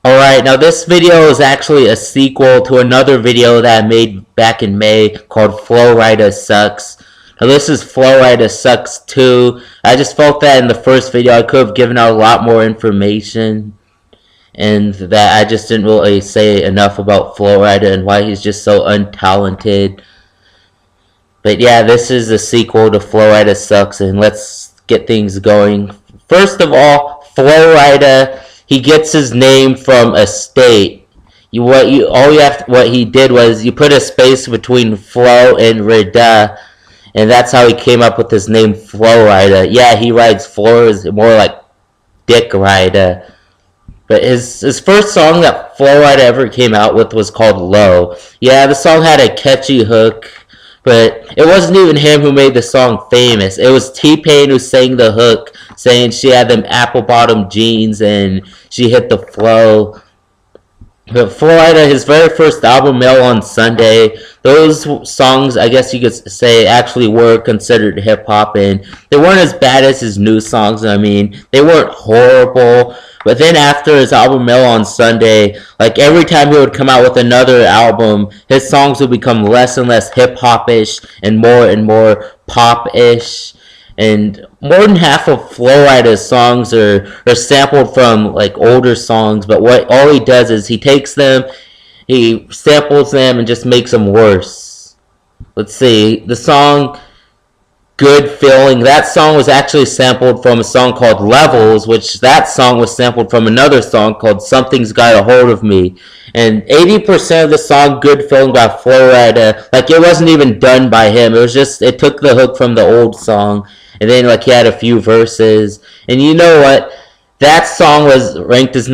Alright, now this video is actually a sequel to another video that I made back in May called Flo Rida Sucks. Now this is Flo Rida Sucks 2. I just felt that in the first video I could have given out a lot more information, and that I just didn't really say enough about Flo Rida and why he's just so untalented. But yeah, this is a sequel to Flo Rida Sucks, and let's get things going. First of all, Flo Rida, he gets his name from a state. What he did was you put a space between Flo and Rida, and that's how he came up with his name Flo Rida. Yeah, he rides floors more like Dick Rida. But his first song that Flo Rida ever came out with was called Low. Yeah, the song had a catchy hook, but it wasn't even him who made the song famous. It was T-Pain who sang the hook, saying she had them apple bottom jeans and she hit the flow. But Flo Rida, his very first album, Mail on Sunday, those songs, I guess you could say, actually were considered hip hop, and they weren't as bad as his new songs. I mean, they weren't horrible. But then after his album Mail on Sunday, like every time he would come out with another album, his songs would become less and less hip hop-ish and more pop-ish. And more than half of Flo Rida's songs are sampled from like older songs, but what all he does is he takes them, he samples them, and just makes them worse. Let's see, the song Good Feeling, that song was actually sampled from a song called Levels, which that song was sampled from another song called Something's Got a Hold of Me. And 80% of the song Good Feeling by Flo Rida, like it wasn't even done by him. It was just, it took the hook from the old song, and then like he had a few verses. And you know what? That song was ranked as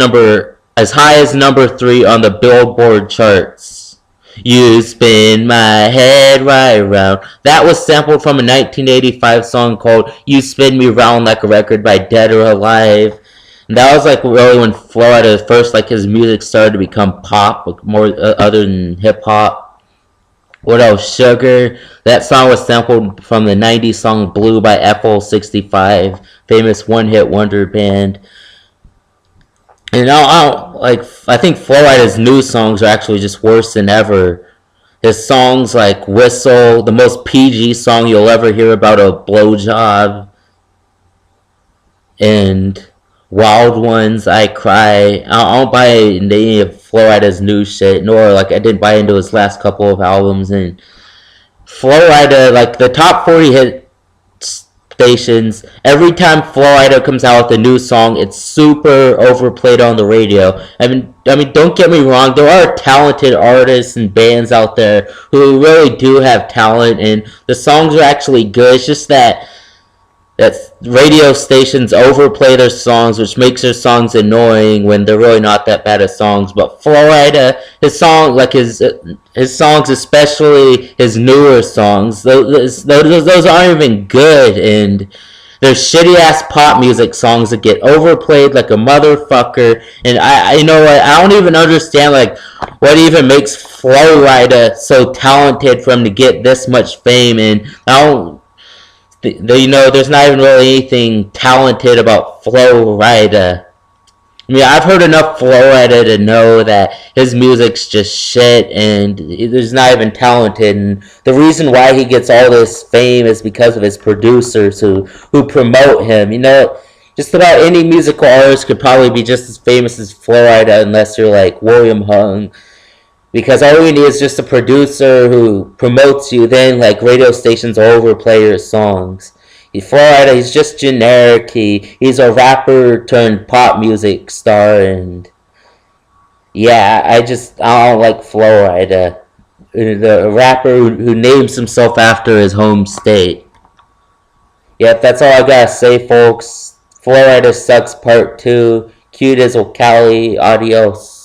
high as number 3 on the Billboard charts. You spin my head right round. That was sampled from a 1985 song called You Spin Me Round Like a Record by Dead or Alive. And that was like really when Flo Rida first, like his music started to become pop, like more other than hip hop. What else? Sugar. That song was sampled from the 90s song Blue by FL65, famous one-hit wonder band. And I think Flo Rida's new songs are actually just worse than ever. His songs like Whistle, the most PG song you'll ever hear about a blowjob, and Wild Ones, I Cry. I don't buy any of Flo Rida's new shit, nor like I didn't buy into his last couple of albums. And Flo Rida, like the top 40 hit stations, every time Flo Rida comes out with a new song, it's super overplayed on the radio. I mean, don't get me wrong. There are talented artists and bands out there who really do have talent, and the songs are actually good. It's just that radio stations overplay their songs, which makes their songs annoying when they're really not that bad of songs. But Flo Rida, his songs, especially his newer songs, those aren't even good, and there's shitty ass pop music songs that get overplayed like a motherfucker. And you know what? I don't even understand like what even makes Flo Rida so talented for him to get this much fame. And I don't there's not even really anything talented about Flo Rida. I mean, I've heard enough Flo Rida to know that his music's just shit, and he's not even talented. And the reason why he gets all this fame is because of his producers who promote him. You know, just about any musical artist could probably be just as famous as Flo Rida, unless you're like William Hung. Because all you need is just a producer who promotes you, then like radio stations overplay your songs. Flo Rida, he's just generic. He's a rapper turned pop music star, and yeah, I don't like Flo Rida, the rapper who names himself after his home state. Yep, that's all I gotta say, folks. Flo Rida Sucks Part 2. Cute as Cali. Adios.